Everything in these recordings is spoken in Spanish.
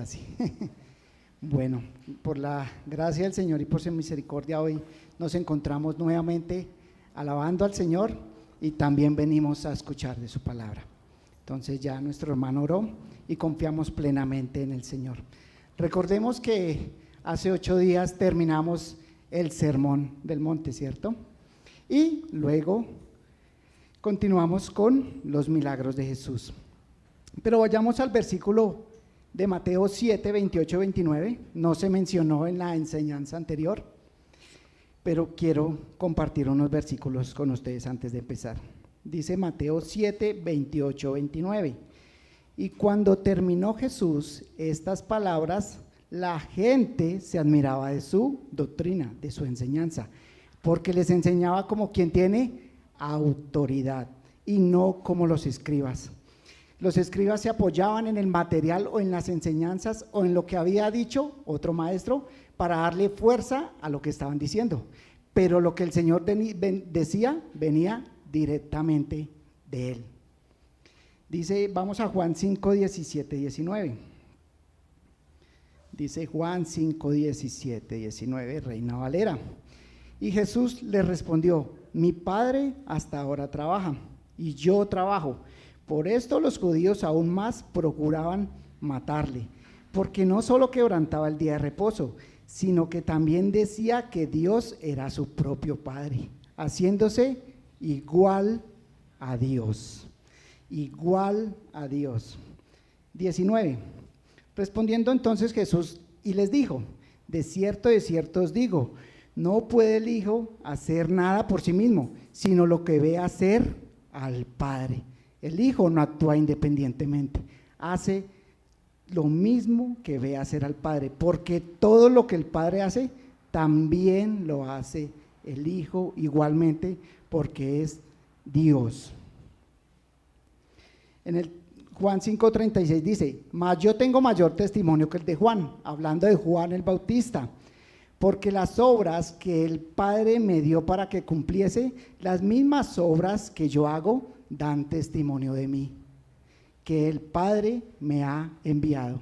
ahora sí. Bueno, por la gracia del Señor y por su misericordia hoy nos encontramos nuevamente alabando al Señor y también venimos a escuchar de su palabra. Entonces ya nuestro hermano oró y confiamos plenamente en el Señor. Recordemos que hace 8 días terminamos el sermón del monte, ¿cierto? Y luego continuamos con los milagros de Jesús. Pero vayamos al versículo de Mateo 7, 28, 29, no se mencionó en la enseñanza anterior, pero quiero compartir unos versículos con ustedes antes de empezar. Dice Mateo 7, 28, 29, y cuando terminó Jesús estas palabras, la gente se admiraba de su doctrina, de su enseñanza, porque les enseñaba como quien tiene autoridad y no como los escribas. Los escribas se apoyaban en el material o en las enseñanzas o en lo que había dicho otro maestro para darle fuerza a lo que estaban diciendo. Pero lo que el Señor decía venía directamente de Él. Dice, vamos a Juan 5, 17, 19. Dice Juan 5, 17, 19, Reina Valera. Y Jesús le respondió, mi Padre hasta ahora trabaja y yo trabajo. Por esto los judíos aún más procuraban matarle, porque no solo quebrantaba el día de reposo, sino que también decía que Dios era su propio Padre, haciéndose igual a Dios. Igual a Dios. 19. Respondiendo entonces Jesús y les dijo, de cierto os digo, no puede el Hijo hacer nada por sí mismo, sino lo que ve hacer al Padre. El Hijo no actúa independientemente, hace lo mismo que ve hacer al Padre, porque todo lo que el Padre hace, también lo hace el Hijo igualmente, porque es Dios. En el Juan 5:36 dice, mas yo tengo mayor testimonio que el de Juan, hablando de Juan el Bautista, porque las obras que el Padre me dio para que cumpliese, las mismas obras que yo hago, dan testimonio de mí, que el Padre me ha enviado.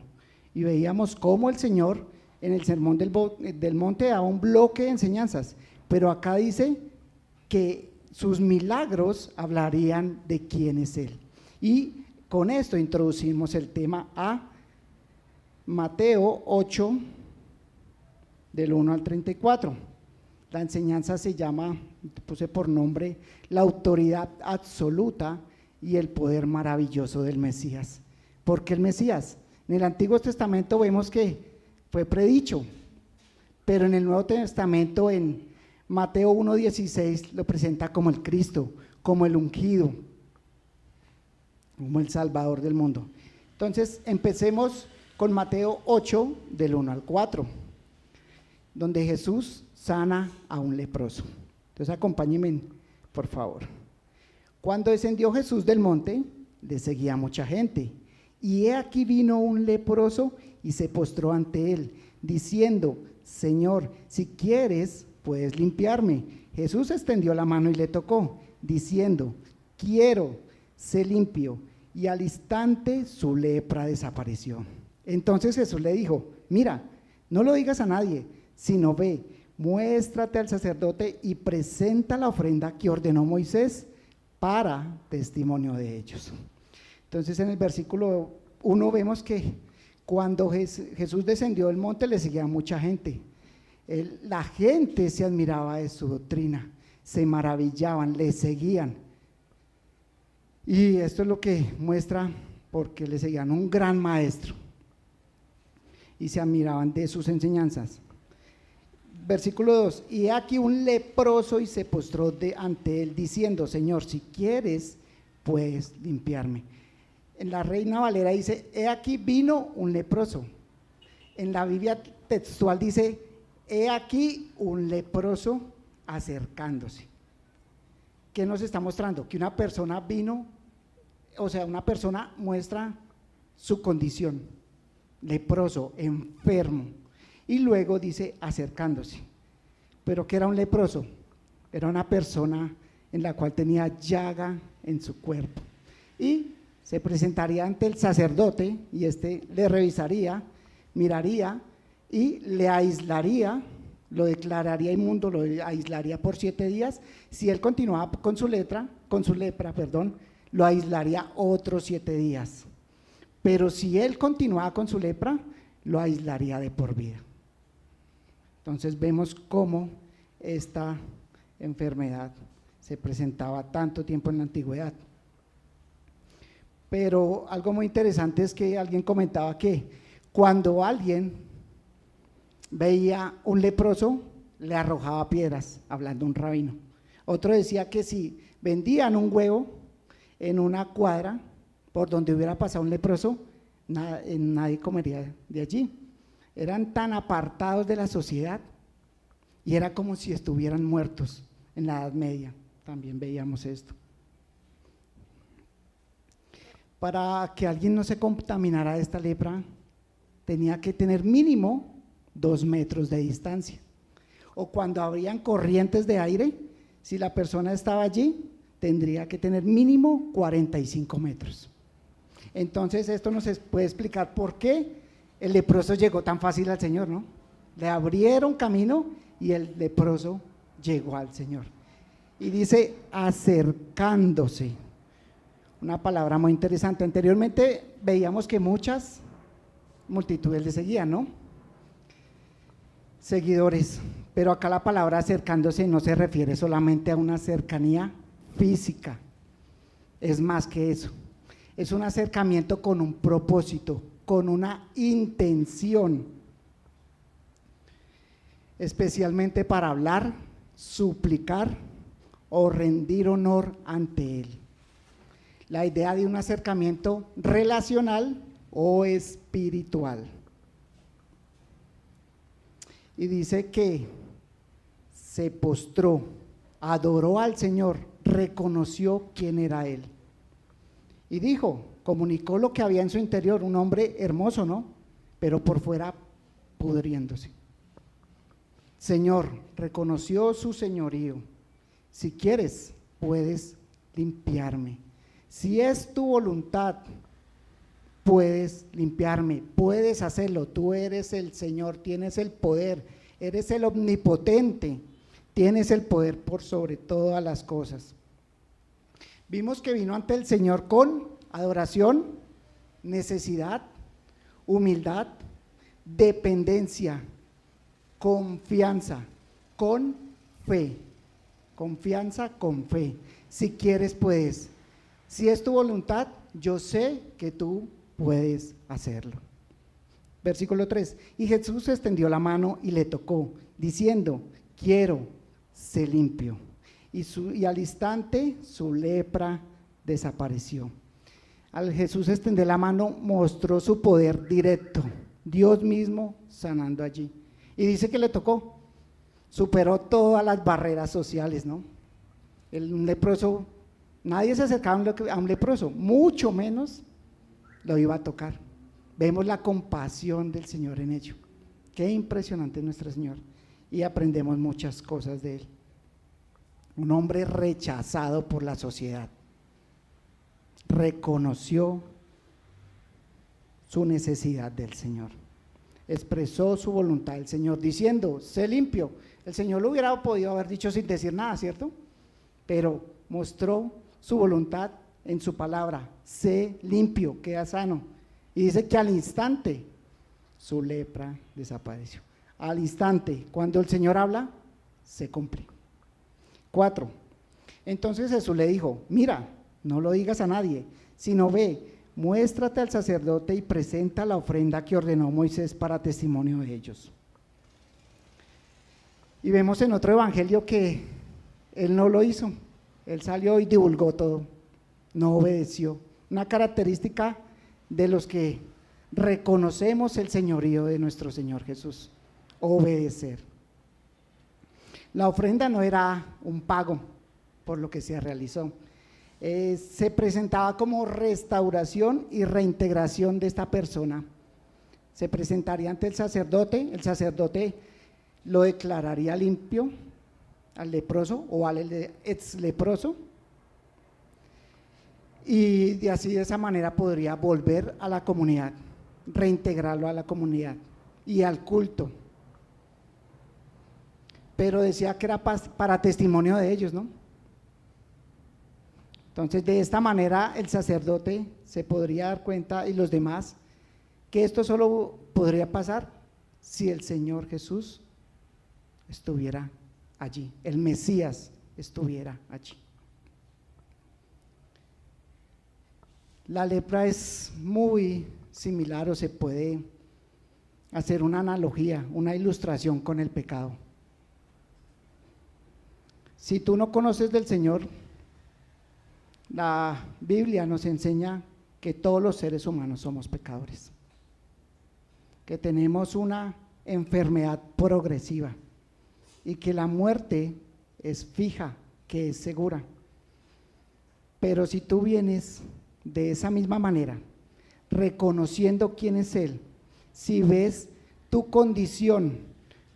Y veíamos cómo el Señor en el sermón del monte daba un bloque de enseñanzas, pero acá dice que sus milagros hablarían de quién es Él. Y con esto introducimos el tema a Mateo 8, del 1 al 34. La enseñanza se llama, puse por nombre, la autoridad absoluta y el poder maravilloso del Mesías. ¿Por qué el Mesías? En el Antiguo Testamento vemos que fue predicho, pero en el Nuevo Testamento, en Mateo 1:16, lo presenta como el Cristo, como el ungido, como el Salvador del mundo. Entonces, empecemos con Mateo 8, del 1 al 4, donde Jesús sana a un leproso. Entonces acompáñenme, por favor. Cuando descendió Jesús del monte, le seguía mucha gente, y he aquí vino un leproso y se postró ante él, diciendo, Señor, si quieres, puedes limpiarme. Jesús extendió la mano y le tocó, diciendo, quiero, sé limpio, y al instante su lepra desapareció. Entonces Jesús le dijo, mira, no lo digas a nadie, sino ve, muéstrate al sacerdote y presenta la ofrenda que ordenó Moisés para testimonio de ellos. Entonces en el versículo 1 vemos que cuando Jesús descendió del monte le seguía mucha gente. La gente se admiraba de su doctrina, se maravillaban, le seguían. Y esto es lo que muestra porque le seguían un gran maestro y se admiraban de sus enseñanzas. Versículo 2, y aquí un leproso y se postró ante él diciendo, Señor, si quieres, puedes limpiarme. En la Reina Valera dice, he aquí vino un leproso. En la Biblia textual dice, he aquí un leproso acercándose. ¿Qué nos está mostrando? Que una persona vino, o sea, una persona muestra su condición, leproso, enfermo. Y luego dice acercándose. ¿Pero qué era un leproso? Era una persona en la cual tenía llaga en su cuerpo. Y se presentaría ante el sacerdote y le revisaría miraría y le aislaría, lo declararía inmundo, lo aislaría por 7 días. Si él continuaba con su lepra, lo aislaría otros 7 días. Pero si él continuaba con su lepra, lo aislaría de por vida. Entonces vemos cómo esta enfermedad se presentaba tanto tiempo en la antigüedad. Pero algo muy interesante es que alguien comentaba que cuando alguien veía un leproso, le arrojaba piedras, hablando un rabino. Otro decía que si vendían un huevo en una cuadra por donde hubiera pasado un leproso, nadie comería de allí. Eran tan apartados de la sociedad y era como si estuvieran muertos. En la Edad Media también veíamos esto. Para que alguien no se contaminara de esta lepra, tenía que tener mínimo 2 metros de distancia. O cuando habrían corrientes de aire, si la persona estaba allí, tendría que tener mínimo 45 metros. Entonces esto nos puede explicar por qué el leproso llegó tan fácil al Señor, ¿no? Le abrieron camino y el leproso llegó al Señor. Y dice acercándose, una palabra muy interesante. Anteriormente veíamos que muchas multitudes le seguían, ¿no? Seguidores, pero acá la palabra acercándose no se refiere solamente a una cercanía física, es más que eso, es un acercamiento con un propósito, con una intención, especialmente para hablar, suplicar o rendir honor ante Él. La idea de un acercamiento relacional o espiritual. Y dice que se postró, adoró al Señor, reconoció quién era Él. Y dijo, comunicó lo que había en su interior, un hombre hermoso, ¿no? Pero por fuera pudriéndose. Señor, reconoció su señorío. Si quieres, puedes limpiarme. Si es tu voluntad, puedes limpiarme, puedes hacerlo. Tú eres el Señor, tienes el poder, eres el omnipotente, tienes el poder por sobre todas las cosas. Vimos que vino ante el Señor con adoración, necesidad, humildad, dependencia, confianza, con fe. Confianza con fe. Si quieres, puedes. Si es tu voluntad, yo sé que tú puedes hacerlo. Versículo 3. Y Jesús extendió la mano y le tocó, diciendo, quiero, sé limpio. Y al instante su lepra desapareció. Al Jesús extender la mano, mostró su poder directo, Dios mismo sanando allí. Y dice que le tocó, superó todas las barreras sociales, ¿no? El leproso, nadie se acercaba a un leproso, mucho menos lo iba a tocar. Vemos la compasión del Señor en ello. Qué impresionante es nuestro Señor. Y aprendemos muchas cosas de Él. Un hombre rechazado por la sociedad. Reconoció su necesidad del Señor. Expresó su voluntad del Señor, diciendo, sé limpio. El Señor lo hubiera podido haber dicho sin decir nada, ¿cierto? Pero mostró su voluntad en su palabra, sé limpio, queda sano. Y dice que al instante su lepra desapareció. Al instante, cuando el Señor habla, se cumple. 4. Entonces Jesús le dijo, mira, no lo digas a nadie, sino ve, muéstrate al sacerdote y presenta la ofrenda que ordenó Moisés para testimonio de ellos. Y vemos en otro evangelio que él no lo hizo, él salió y divulgó todo, no obedeció. Una característica de los que reconocemos el señorío de nuestro Señor Jesús, obedecer. La ofrenda no era un pago por lo que se realizó, se presentaba como restauración y reintegración de esta persona. Se presentaría ante el sacerdote lo declararía limpio al leproso o al ex leproso, y de esa manera podría volver a la comunidad, reintegrarlo a la comunidad. y al culto. Pero decía que era para testimonio de ellos, ¿no? Entonces, de esta manera el sacerdote se podría dar cuenta y los demás que esto solo podría pasar si el Señor Jesús estuviera allí, el Mesías estuviera allí. La lepra es muy similar, o se puede hacer una analogía, una ilustración con el pecado. Si tú no conoces del Señor, la Biblia nos enseña que todos los seres humanos somos pecadores, que tenemos una enfermedad progresiva y que la muerte es fija, que es segura. Pero si tú vienes de esa misma manera, reconociendo quién es Él, si ves tu condición,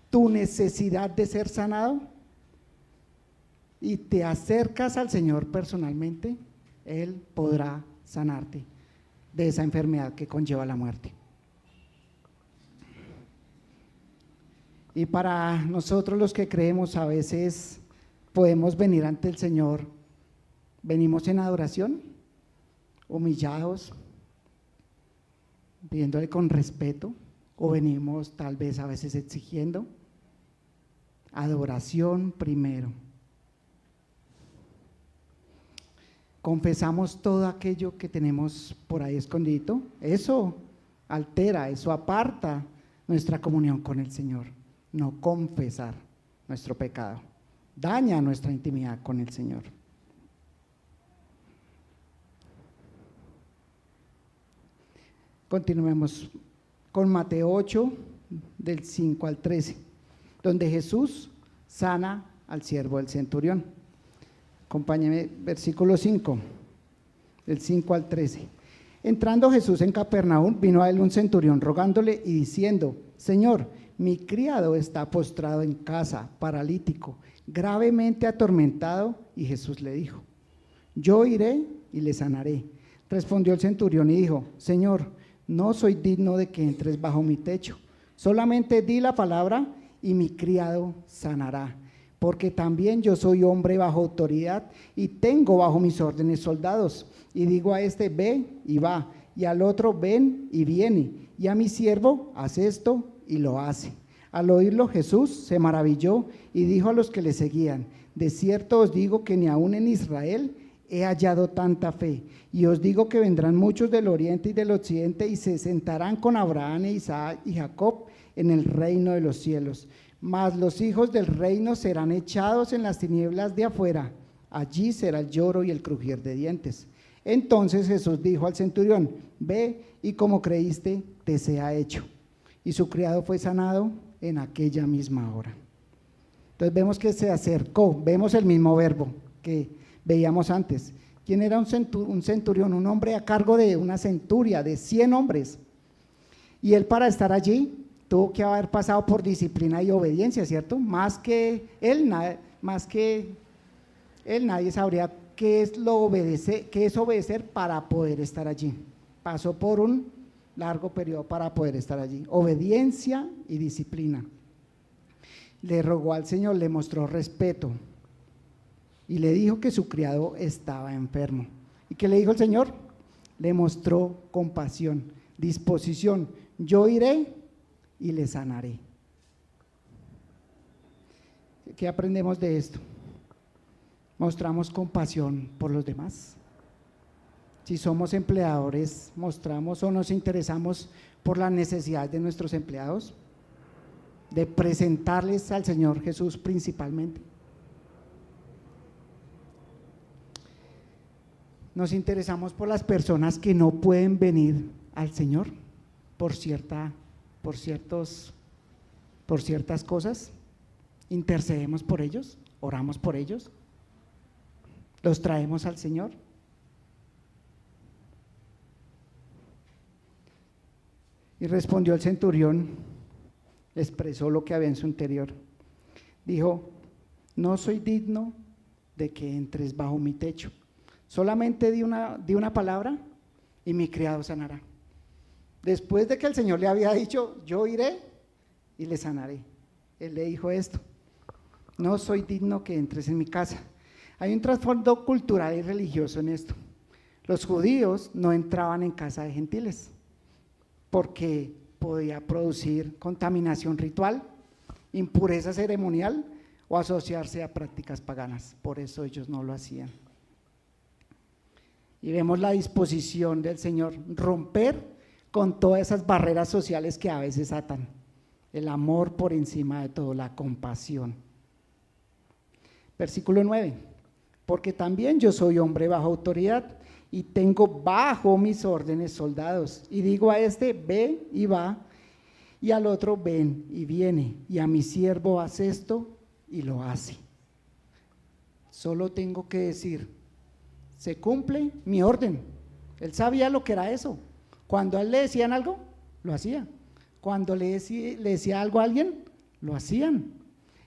tu necesidad de ser sanado, y te acercas al Señor personalmente, Él podrá sanarte de esa enfermedad que conlleva la muerte. Y para nosotros los que creemos, a veces podemos venir ante el Señor, venimos en adoración, humillados, pidiéndole con respeto, o venimos tal vez a veces exigiendo. Adoración primero. Confesamos todo aquello que tenemos por ahí escondido. Eso altera, eso aparta nuestra comunión con el Señor. No confesar nuestro pecado daña nuestra intimidad con el Señor. Continuemos con Mateo 8, del 5 al 13, donde Jesús sana al siervo del centurión. Acompáñeme, versículo 5, del 5 al 13. Entrando Jesús en Capernaum, vino a él un centurión rogándole y diciendo: Señor, mi criado está postrado en casa, paralítico, gravemente atormentado. Y Jesús le dijo: Yo iré y le sanaré. Respondió el centurión y dijo: Señor, no soy digno de que entres bajo mi techo, solamente di la palabra y mi criado sanará. Porque también yo soy hombre bajo autoridad y tengo bajo mis órdenes soldados. Y digo a este: ve y va, y al otro: ven y viene, y a mi siervo: haz esto, y lo hace. Al oírlo Jesús se maravilló y dijo a los que le seguían: de cierto os digo que ni aun en Israel he hallado tanta fe. Y os digo que vendrán muchos del oriente y del occidente y se sentarán con Abraham, Isaac y Jacob en el reino de los cielos. Mas los hijos del reino serán echados en las tinieblas de afuera, allí será el lloro y el crujir de dientes. Entonces Jesús dijo al centurión: ve, y como creíste, te sea hecho. Y su criado fue sanado en aquella misma hora. Entonces vemos que se acercó, vemos el mismo verbo que veíamos antes. ¿Quién era un centurión? Un hombre a cargo de una centuria de 100 hombres. Y él, para estar allí, tuvo que haber pasado por disciplina y obediencia, ¿cierto? Más que él, nadie sabría qué es obedecer para poder estar allí. Pasó por un largo periodo para poder estar allí. Obediencia y disciplina. Le rogó al Señor, le mostró respeto y le dijo que su criado estaba enfermo. ¿Y qué le dijo el Señor? Le mostró compasión, disposición. Yo iré y le sanaré. ¿Qué aprendemos de esto? Mostramos compasión por los demás. Si somos empleadores, mostramos o nos interesamos por las necesidades de nuestros empleados, de presentarles al Señor Jesús principalmente. Nos interesamos por las personas que no pueden venir al Señor por ciertas cosas. Intercedemos por ellos, oramos por ellos, los traemos al Señor. Y respondió el centurión, expresó lo que había en su interior. Dijo: no soy digno de que entres bajo mi techo. Solamente di una palabra y mi criado sanará. Después de que el Señor le había dicho: yo iré y le sanaré. Él le dijo esto: no soy digno que entres en mi casa. Hay un trasfondo cultural y religioso en esto. Los judíos no entraban en casa de gentiles porque podía producir contaminación ritual, impureza ceremonial o asociarse a prácticas paganas. Por eso ellos no lo hacían. Y vemos la disposición del Señor, romper con todas esas barreras sociales que a veces atan. El amor por encima de todo, la compasión. Versículo 9: porque también yo soy hombre bajo autoridad y tengo bajo mis órdenes soldados, y digo a este, ve y va, y al otro, ven y viene, y a mi siervo haz esto, y lo hace. Solo tengo que decir, se cumple mi orden. Él sabía lo que era eso. Cuando a él le decían algo, lo hacía. Cuando le decía algo a alguien, lo hacían.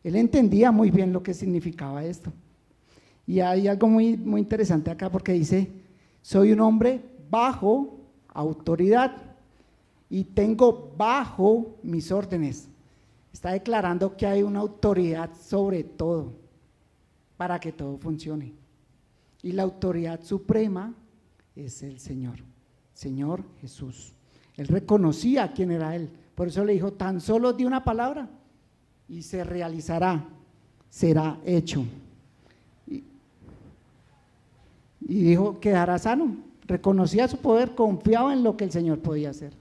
Él entendía muy bien lo que significaba esto. Y hay algo muy, muy interesante acá, porque dice, soy un hombre bajo autoridad y tengo bajo mis órdenes. Está declarando que hay una autoridad sobre todo para que todo funcione. Y la autoridad suprema es el Señor Jesús. Él reconocía quién era Él. Por eso le dijo, tan solo di una palabra y se realizará, será hecho. Y dijo, quedará sano. Reconocía su poder, confiaba en lo que el Señor podía hacer.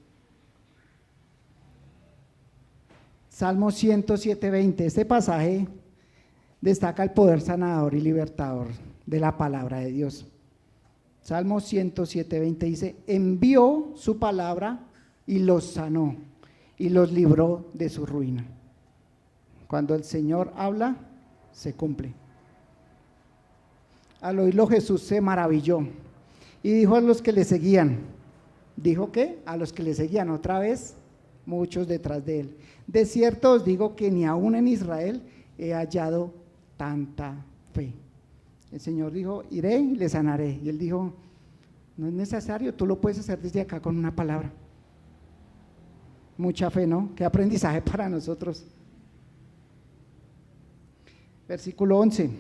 Salmo 107:20, este pasaje destaca el poder sanador y libertador de la palabra de Dios. Salmo 107:20 dice, envió su palabra y los sanó y los libró de su ruina. Cuando el Señor habla, se cumple. Al oírlo Jesús se maravilló y dijo a los que le seguían, ¿dijo qué? A los que le seguían, otra vez, muchos detrás de él. De cierto os digo que ni aún en Israel he hallado tanta fe. El Señor dijo, iré y le sanaré. Y él dijo, no es necesario, tú lo puedes hacer desde acá con una palabra. Mucha fe, ¿no? Qué aprendizaje para nosotros. Versículo 11.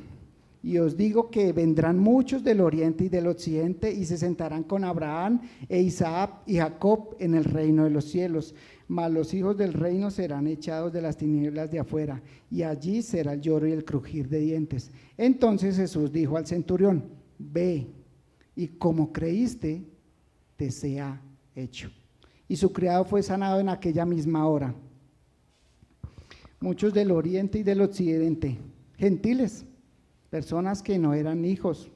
Y os digo que vendrán muchos del oriente y del occidente y se sentarán con Abraham e Isaac y Jacob en el reino de los cielos. Mas los hijos del reino serán echados de las tinieblas de afuera, y allí será el lloro y el crujir de dientes. Entonces Jesús dijo al centurión, ve, y como creíste, te sea hecho. Y su criado fue sanado en aquella misma hora. Muchos del oriente y del occidente, gentiles, personas que no eran hijos,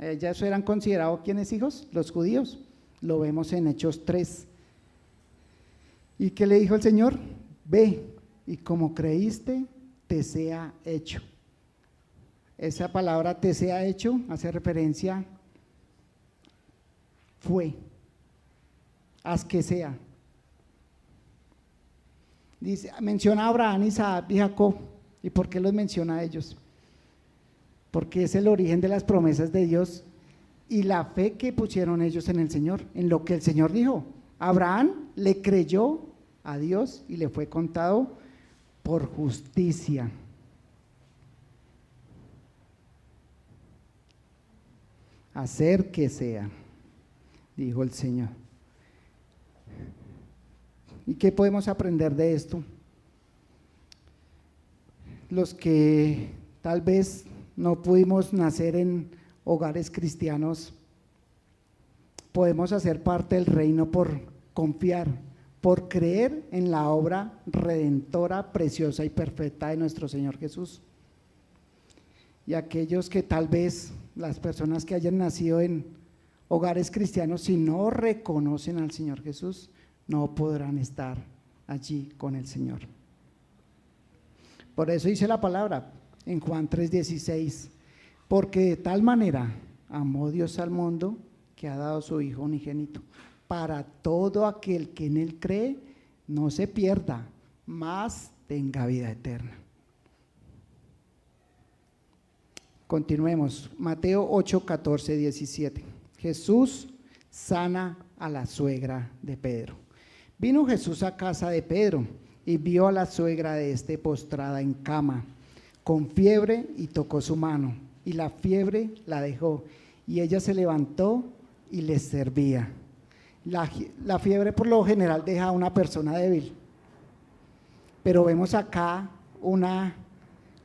ya eso eran considerados, ¿quiénes hijos? Los judíos. Lo vemos en Hechos 3. ¿Y qué le dijo el Señor? Ve, y como creíste, te sea hecho. Esa palabra te sea hecho hace referencia, fue, haz que sea. Dice, menciona a Abraham, Isaac y Jacob. ¿Y por qué los menciona a ellos? Porque es el origen de las promesas de Dios y la fe que pusieron ellos en el Señor, en lo que el Señor dijo. Abraham le creyó a Dios y le fue contado por justicia. Hacer que sea, dijo el Señor. ¿Y qué podemos aprender de esto? Los que tal vez no pudimos nacer en hogares cristianos, podemos hacer parte del reino por confiar, por creer en la obra redentora, preciosa y perfecta de nuestro Señor Jesús. Y aquellos que tal vez, las personas que hayan nacido en hogares cristianos, si no reconocen al Señor Jesús, no podrán estar allí con el Señor. Por eso dice la palabra en Juan 3:16, porque de tal manera amó Dios al mundo que ha dado su Hijo unigénito, para todo aquel que en Él cree no se pierda, mas tenga vida eterna. Continuemos, Mateo 8:14-17. Jesús sana a la suegra de Pedro. Vino Jesús a casa de Pedro y vio a la suegra de este postrada en cama, con fiebre, y tocó su mano, y la fiebre la dejó, y ella se levantó y les servía. La fiebre por lo general deja a una persona débil, pero vemos acá una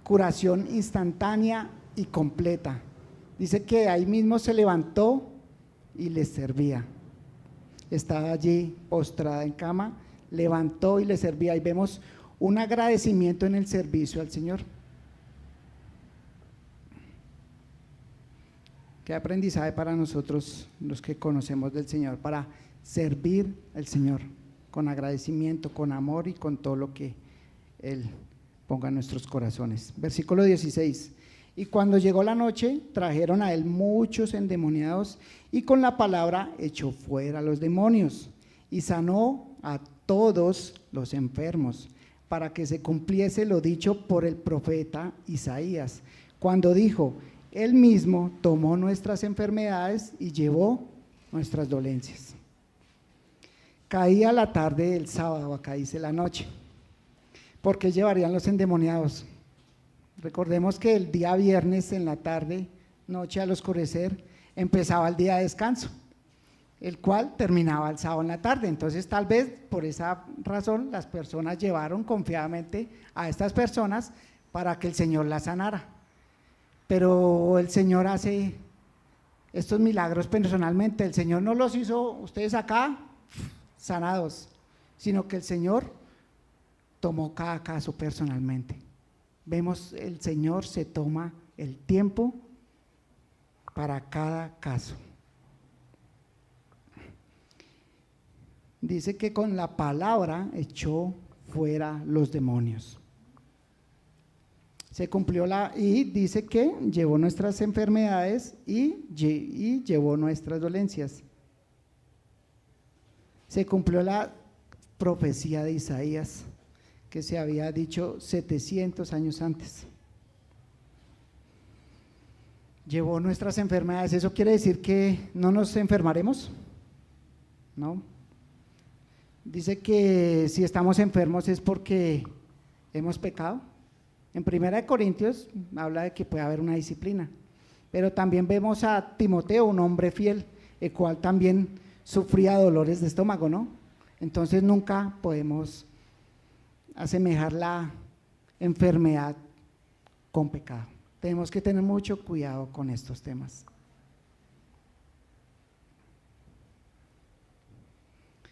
curación instantánea y completa. Dice que ahí mismo se levantó y les servía. Estaba allí postrada en cama, levantó y les servía, y vemos un agradecimiento en el servicio al Señor. Qué aprendizaje para nosotros, los que conocemos del Señor, para servir al Señor con agradecimiento, con amor y con todo lo que Él ponga en nuestros corazones. Versículo 16. Y cuando llegó la noche, trajeron a él muchos endemoniados, y con la palabra echó fuera a los demonios, y sanó a todos los enfermos, para que se cumpliese lo dicho por el profeta Isaías, cuando dijo: Él mismo tomó nuestras enfermedades y llevó nuestras dolencias. Caía la tarde del sábado, acá dice la noche. ¿Por qué llevarían los endemoniados? Recordemos que el día viernes en la tarde, noche al oscurecer, empezaba el día de descanso, el cual terminaba el sábado en la tarde. Entonces, tal vez por esa razón las personas llevaron confiadamente a estas personas para que el Señor las sanara. Pero el Señor hace estos milagros personalmente. El Señor no los hizo ustedes acá sanados, sino que el Señor tomó cada caso personalmente. Vemos, el Señor se toma el tiempo para cada caso. Dice que con la palabra echó fuera los demonios. Se cumplió y dice que llevó nuestras enfermedades y llevó nuestras dolencias. Se cumplió la profecía de Isaías, que se había dicho 700 años antes. Llevó nuestras enfermedades. ¿Eso quiere decir que no nos enfermaremos? No. Dice que si estamos enfermos es porque hemos pecado. En 1 Corintios habla de que puede haber una disciplina, pero también vemos a Timoteo, un hombre fiel, el cual también sufría dolores de estómago, ¿no? Entonces nunca podemos asemejar la enfermedad con pecado. Tenemos que tener mucho cuidado con estos temas.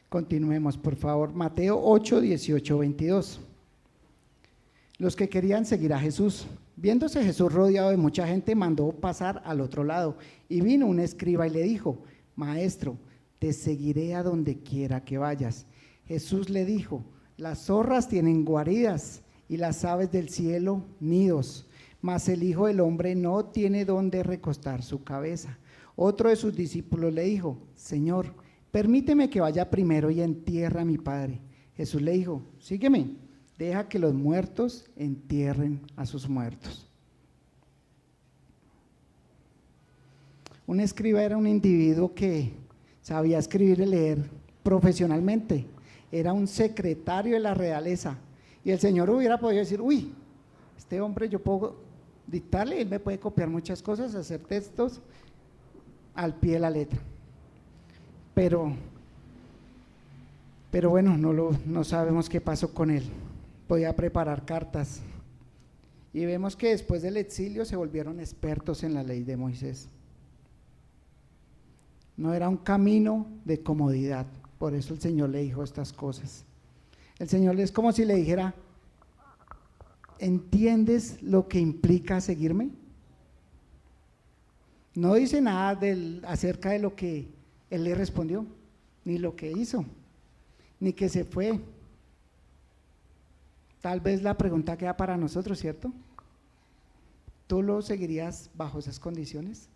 Continuemos, por favor. Mateo 8, 18, 22. Los que querían seguir a Jesús. Viéndose Jesús rodeado de mucha gente, mandó pasar al otro lado, y vino un escriba y le dijo: Maestro, te seguiré a donde quiera que vayas. Jesús le dijo: las zorras tienen guaridas y las aves del cielo nidos, mas el Hijo del Hombre no tiene donde recostar su cabeza. Otro de sus discípulos le dijo: Señor, permíteme que vaya primero y entierre a mi padre. Jesús le dijo: sígueme, deja que los muertos entierren a sus muertos. Un escriba era un individuo que sabía escribir y leer profesionalmente. Era un secretario de la realeza, y el Señor hubiera podido decir: uy, este hombre yo puedo dictarle, él me puede copiar muchas cosas, hacer textos al pie de la letra, pero bueno, no sabemos qué pasó con él. Podía preparar cartas, y vemos que después del exilio se volvieron expertos en la ley de Moisés. No era un camino de comodidad. Por eso el Señor le dijo estas cosas. El Señor es como si le dijera: ¿entiendes lo que implica seguirme? No dice nada acerca de lo que él le respondió, ni lo que hizo, ni que se fue. Tal vez la pregunta queda para nosotros, ¿cierto? ¿Tú lo seguirías bajo esas condiciones?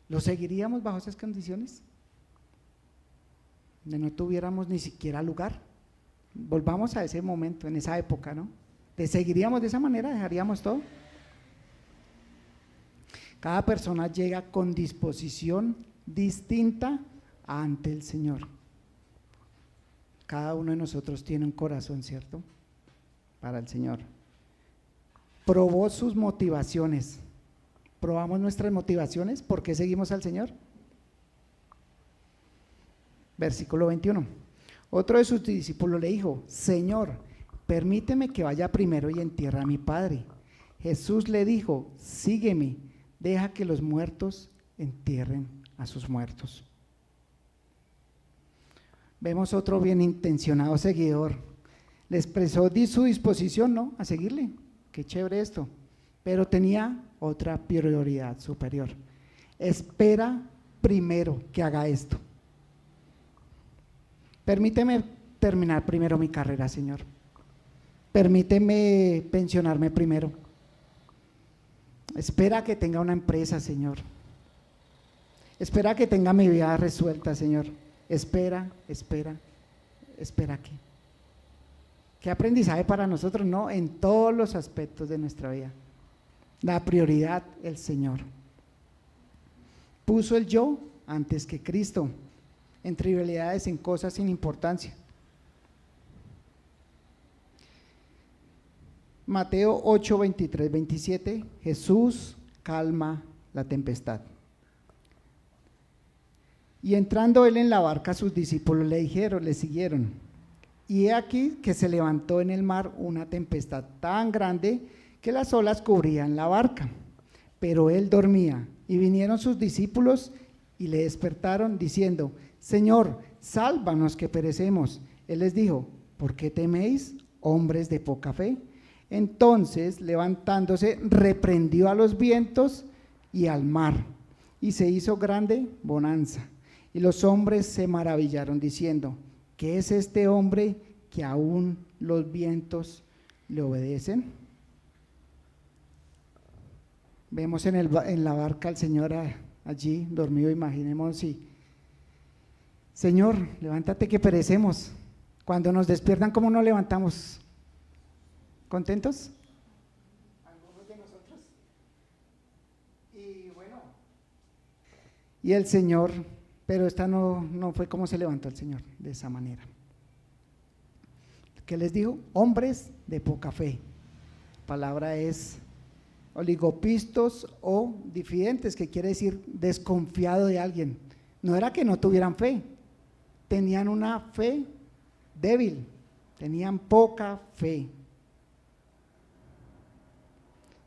¿Lo seguiríamos bajo esas condiciones? De no tuviéramos ni siquiera lugar. Volvamos a ese momento, en esa época, ¿no? ¿Te seguiríamos de esa manera? ¿Dejaríamos todo? Cada persona llega con disposición distinta ante el Señor. Cada uno de nosotros tiene un corazón, ¿cierto? para el Señor. Probó sus motivaciones. ¿Probamos nuestras motivaciones? ¿Por qué seguimos al Señor? Versículo 21. Otro de sus discípulos le dijo: Señor, permíteme que vaya primero y entierre a mi padre. Jesús le dijo: sígueme, deja que los muertos entierren a sus muertos. Vemos otro bien intencionado seguidor. Le expresó su disposición, ¿no?, a seguirle. Qué chévere esto. Pero tenía otra prioridad superior. Espera primero que haga esto. Permíteme terminar primero mi carrera, Señor. Permíteme pensionarme primero. Espera que tenga una empresa, Señor. Espera que tenga mi vida resuelta, Señor. Espera ¿qué? ¿Qué aprendizaje para nosotros? No, en todos los aspectos de nuestra vida. La prioridad, el Señor. Puso el yo antes que Cristo, en trivialidades, en cosas sin importancia. Mateo 8, 23, 27, Jesús calma la tempestad. Y entrando él en la barca, sus discípulos le siguieron. Y he aquí que se levantó en el mar una tempestad tan grande que las olas cubrían la barca. Pero él dormía, y vinieron sus discípulos y le despertaron diciendo: Señor, sálvanos que perecemos. Él les dijo: ¿por qué teméis, hombres de poca fe? Entonces, levantándose, reprendió a los vientos y al mar, y se hizo grande bonanza. Y los hombres se maravillaron diciendo: ¿qué es este hombre que aún los vientos le obedecen? Vemos en la barca al Señor allí dormido. Imaginemos, y Señor, levántate que perecemos. Cuando nos despiertan, ¿cómo nos levantamos? ¿Contentos? Algunos de nosotros. Y bueno, y el Señor, pero esta no fue como se levantó el Señor, de esa manera. ¿Qué les dijo? Hombres de poca fe. La palabra es oligopistos o difidentes, que quiere decir desconfiado de alguien. No era que no tuvieran fe, tenían una fe débil, tenían poca fe.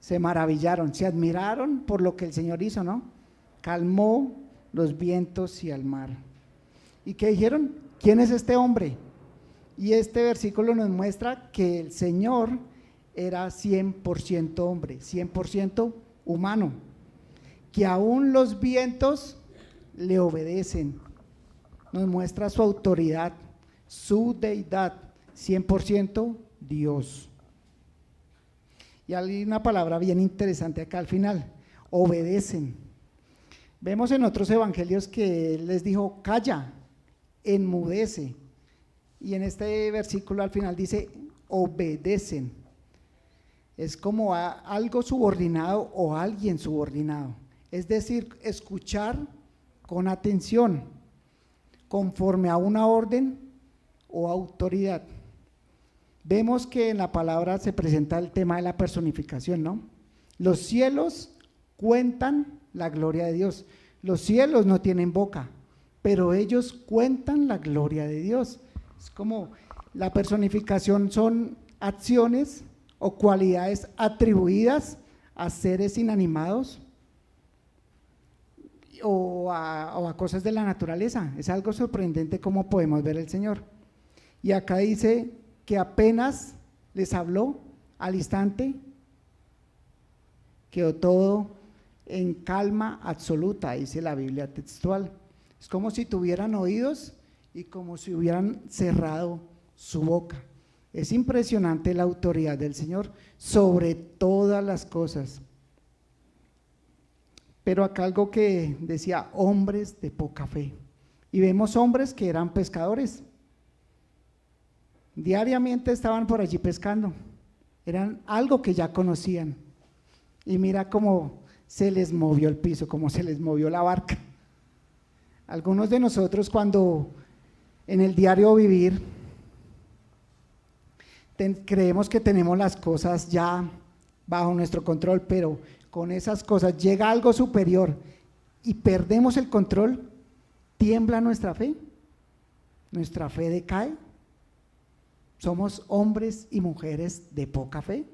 Se maravillaron, se admiraron por lo que el Señor hizo, ¿no? Calmó los vientos y al mar. ¿Y qué dijeron? ¿Quién es este hombre? Y este versículo nos muestra que el Señor era 100% hombre, 100% humano, que aún los vientos le obedecen. Nos muestra su autoridad, su deidad, 100% Dios. Y hay una palabra bien interesante acá al final: obedecen. Vemos en otros evangelios que él les dijo: calla, enmudece. Y en este versículo al final dice: obedecen. Es como algo subordinado o alguien subordinado. Es decir, escuchar con atención, conforme a una orden o autoridad. Vemos que en la palabra se presenta el tema de la personificación, ¿no? Los cielos cuentan la gloria de Dios. Los cielos no tienen boca, pero ellos cuentan la gloria de Dios. Es como la personificación, son acciones o cualidades atribuidas a seres inanimados o a cosas de la naturaleza. Es algo sorprendente cómo podemos ver el Señor. Y acá dice que apenas les habló, al instante quedó todo en calma absoluta, dice la Biblia textual. Es como si tuvieran oídos y como si hubieran cerrado su boca. Es impresionante la autoridad del Señor sobre todas las cosas. Pero acá algo que decía: hombres de poca fe. Y vemos hombres que eran pescadores. Diariamente estaban por allí pescando. Eran algo que ya conocían. Y mira cómo se les movió el piso, cómo se les movió la barca. Algunos de nosotros, cuando en el diario vivir creemos que tenemos las cosas ya bajo nuestro control, pero con esas cosas llega algo superior y perdemos el control, tiembla nuestra fe decae. ¿Somos hombres y mujeres de poca fe?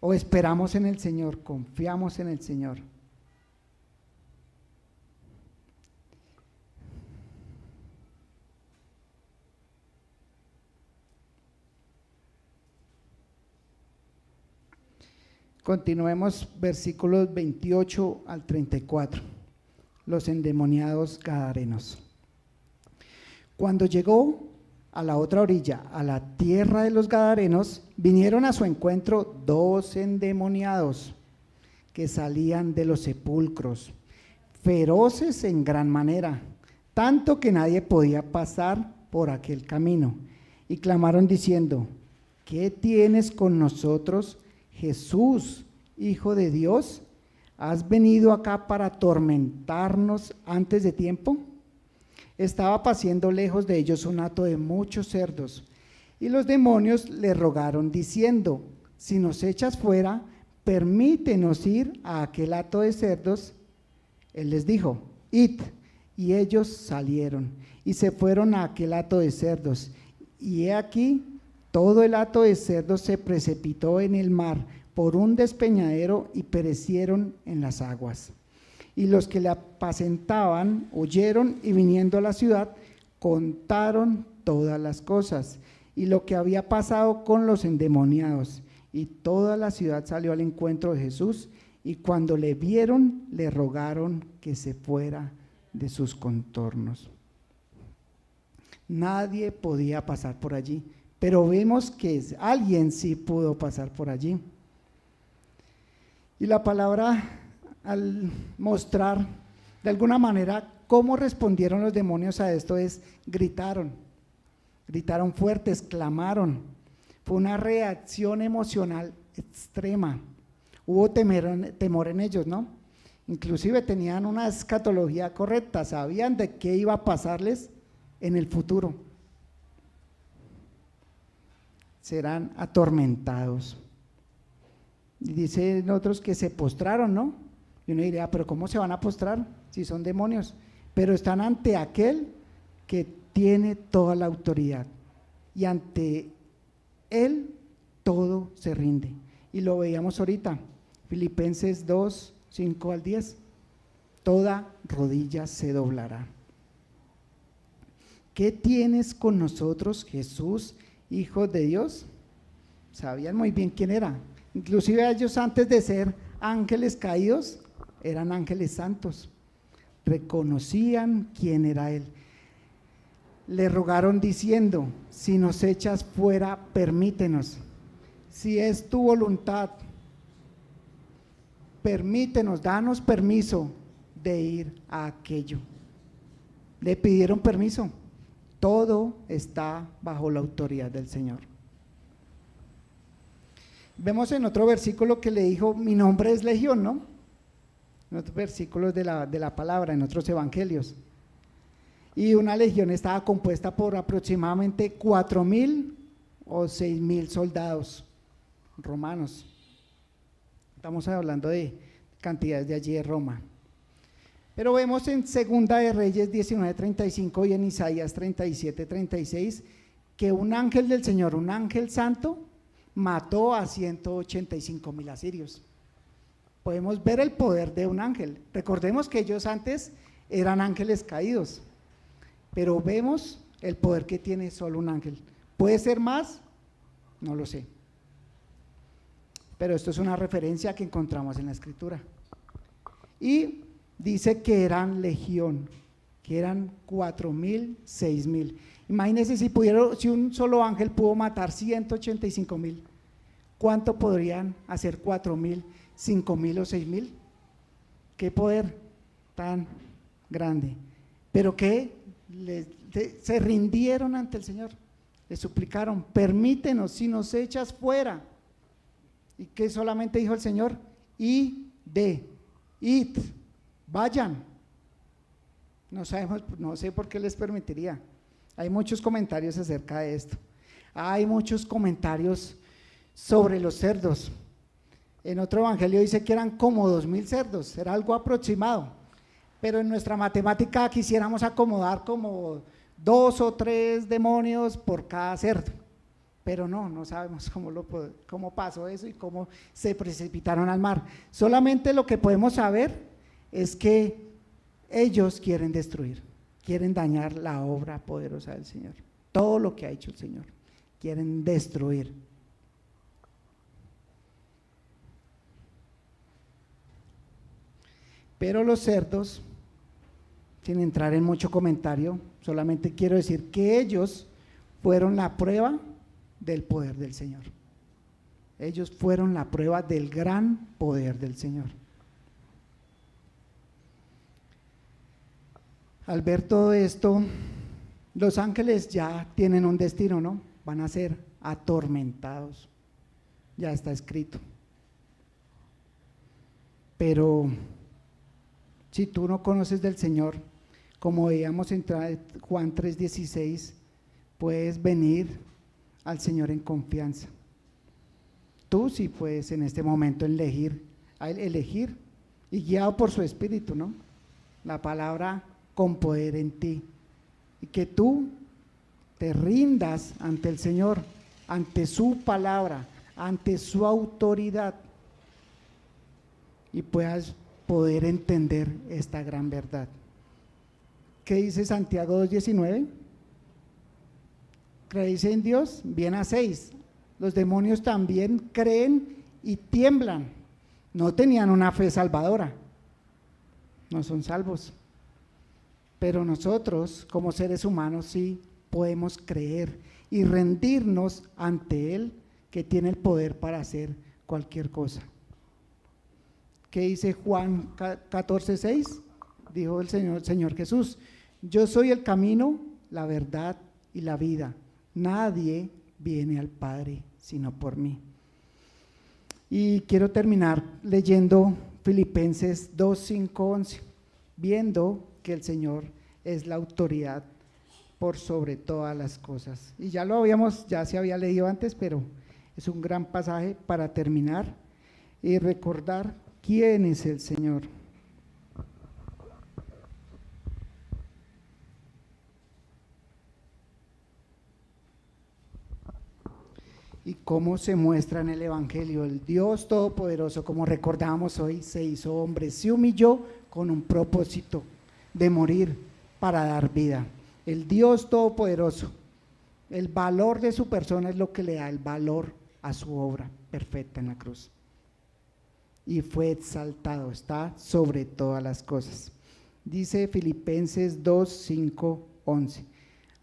¿O esperamos en el Señor, confiamos en el Señor? Continuemos versículos 28 al 34, los endemoniados gadarenos. Cuando llegó a la otra orilla, a la tierra de los gadarenos, vinieron a su encuentro 2 endemoniados que salían de los sepulcros, feroces en gran manera, tanto que nadie podía pasar por aquel camino, y clamaron diciendo: ¿qué tienes con nosotros, Jesús, Hijo de Dios? ¿Has venido acá para atormentarnos antes de tiempo? Estaba paciendo lejos de ellos un hato de muchos cerdos, y los demonios le rogaron diciendo: si nos echas fuera, permítenos ir a aquel hato de cerdos. Él les dijo: id. Y ellos salieron y se fueron a aquel hato de cerdos, y he aquí todo el hato de cerdos se precipitó en el mar por un despeñadero y perecieron en las aguas. Y los que le apacentaban huyeron y viniendo a la ciudad contaron todas las cosas y lo que había pasado con los endemoniados. Y toda la ciudad salió al encuentro de Jesús, y cuando le vieron le rogaron que se fuera de sus contornos. Nadie podía pasar por allí, pero vemos que alguien sí pudo pasar por allí. Y la palabra, al mostrar de alguna manera cómo respondieron los demonios a esto, es gritaron fuertes, clamaron. Fue una reacción emocional extrema. Hubo temor en ellos, ¿no? Inclusive tenían una escatología correcta, sabían de qué iba a pasarles en el futuro. Serán atormentados. Y dicen otros que se postraron, ¿no? Y uno diría: pero ¿cómo se van a postrar si son demonios? Pero están ante aquel que tiene toda la autoridad, y ante él todo se rinde. Y lo veíamos ahorita, Filipenses 2, 5 al 10. Toda rodilla se doblará. ¿Qué tienes con nosotros, Jesús, Hijo de Dios? Sabían muy bien quién era. Inclusive ellos, antes de ser ángeles caídos, eran ángeles santos. Reconocían quién era él. Le rogaron diciendo: si nos echas fuera, permítenos. Si es tu voluntad, permítenos, danos permiso de ir a aquello. Le pidieron permiso. Todo está bajo la autoridad del Señor. Vemos en otro versículo que le dijo: mi nombre es Legión, ¿no? En otros versículos de la palabra, en otros evangelios. Y una legión estaba compuesta por aproximadamente 4,000 o 6,000 soldados romanos. Estamos hablando de cantidades de allí de Roma. Pero vemos en Segunda de Reyes 19:35 y en Isaías 37:36 que un ángel del Señor, un ángel santo, mató a 185,000 asirios. Podemos ver el poder de un ángel. Recordemos que ellos antes eran ángeles caídos, pero vemos el poder que tiene solo un ángel. ¿Puede ser más? No lo sé. Pero esto es una referencia que encontramos en la Escritura. Y dice que eran legión, que eran 4,000, 6,000. Imagínense si un solo ángel pudo matar 185,000, ¿cuánto podrían hacer 4,000, 5,000 o 6,000? ¿Qué poder tan grande? Pero que se rindieron ante el Señor, le suplicaron: permítenos, si nos echas fuera. ¿Y qué solamente dijo el Señor? Id, vayan. No sabemos, no sé por qué les permitiría. Hay muchos comentarios acerca de esto. Hay muchos comentarios sobre los cerdos. En otro evangelio dice que eran como 2000 cerdos, era algo aproximado, pero en nuestra matemática quisiéramos acomodar como 2 o 3 demonios por cada cerdo, pero no sabemos cómo pasó eso y cómo se precipitaron al mar. Solamente lo que podemos saber es que ellos quieren destruir, quieren dañar la obra poderosa del Señor, todo lo que ha hecho el Señor, quieren destruir. Pero los cerdos, sin entrar en mucho comentario, solamente quiero decir que ellos fueron la prueba del poder del Señor. Ellos fueron la prueba del gran poder del Señor. Al ver todo esto, los ángeles ya tienen un destino, ¿no? Van a ser atormentados. Ya está escrito. Pero si tú no conoces del Señor, como veíamos en Juan 3:16, puedes venir al Señor en confianza. Tú sí puedes en este momento elegir y guiado por su Espíritu, ¿no? La palabra con poder en ti, y que tú te rindas ante el Señor, ante su palabra, ante su autoridad, y puedas poder entender esta gran verdad. ¿Qué dice Santiago 2:19? ¿Creéis en Dios? Bien hacéis. Los demonios también creen y tiemblan. No tenían una fe salvadora, no son salvos, pero nosotros como seres humanos sí podemos creer y rendirnos ante Él, que tiene el poder para hacer cualquier cosa. ¿Qué dice Juan 14:6? Dijo el Señor Jesús: yo soy el camino, la verdad y la vida. Nadie viene al Padre sino por mí. Y quiero terminar leyendo Filipenses 2:5-11, viendo que el Señor es la autoridad por sobre todas las cosas. Y ya se había leído antes, pero es un gran pasaje para terminar y recordar quién es el Señor. Y cómo se muestra en el Evangelio. El Dios Todopoderoso, como recordamos hoy, se hizo hombre, se humilló con un propósito de morir para dar vida. El Dios Todopoderoso, el valor de su persona es lo que le da el valor a su obra perfecta en la cruz. Y fue exaltado, está sobre todas las cosas. Dice Filipenses 2:5-11.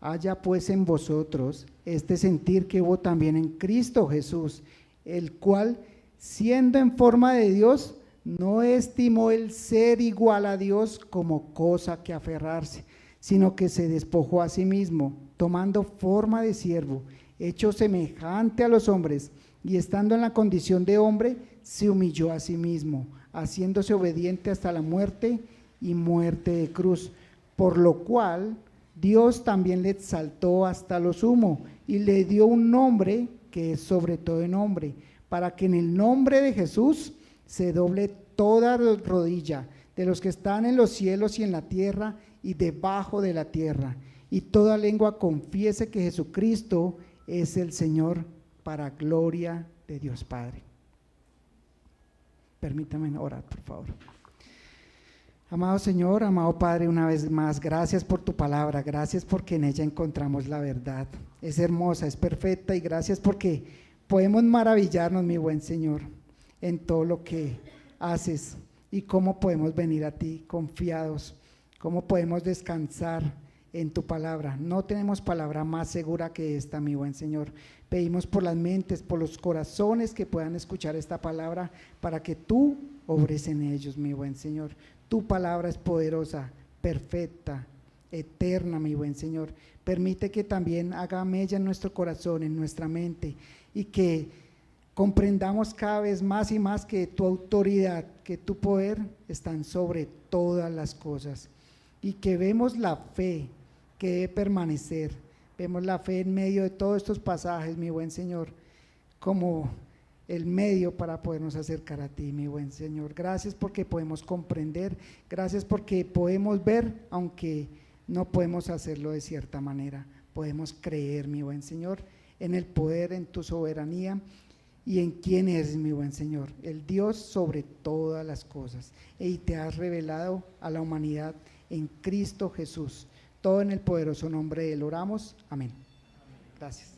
Haya pues en vosotros este sentir que hubo también en Cristo Jesús, el cual, siendo en forma de Dios, no estimó el ser igual a Dios como cosa que aferrarse, sino que se despojó a sí mismo, tomando forma de siervo, hecho semejante a los hombres, y estando en la condición de hombre, se humilló a sí mismo, haciéndose obediente hasta la muerte y muerte de cruz, por lo cual Dios también le exaltó hasta lo sumo y le dio un nombre que es sobre todo nombre, para que en el nombre de Jesús se doble toda rodilla de los que están en los cielos y en la tierra y debajo de la tierra, y toda lengua confiese que Jesucristo es el Señor, para gloria de Dios Padre. Permítame orar, por favor. Amado Señor, amado Padre, una vez más, gracias por tu palabra, gracias porque en ella encontramos la verdad. Es hermosa, es perfecta, y gracias porque podemos maravillarnos, mi buen Señor, en todo lo que haces y cómo podemos venir a ti confiados, cómo podemos descansar en tu palabra. No tenemos palabra más segura que esta, mi buen Señor. Pedimos por las mentes, por los corazones que puedan escuchar esta palabra, para que tú obres en ellos, mi buen Señor. Tu palabra es poderosa, perfecta, eterna, mi buen Señor. Permite que también haga mella en nuestro corazón, en nuestra mente, y que comprendamos cada vez más y más que tu autoridad, que tu poder están sobre todas las cosas, y que vemos la fe que debe permanecer Vemos la fe en medio de todos estos pasajes, mi buen Señor, como el medio para podernos acercar a ti, mi buen Señor. Gracias porque podemos comprender, gracias porque podemos ver, aunque no podemos hacerlo de cierta manera. Podemos creer, mi buen Señor, en el poder, en tu soberanía y en quién eres, mi buen Señor, el Dios sobre todas las cosas. Y te has revelado a la humanidad en Cristo Jesús. Todo en el poderoso nombre de Él oramos. Amén. Gracias.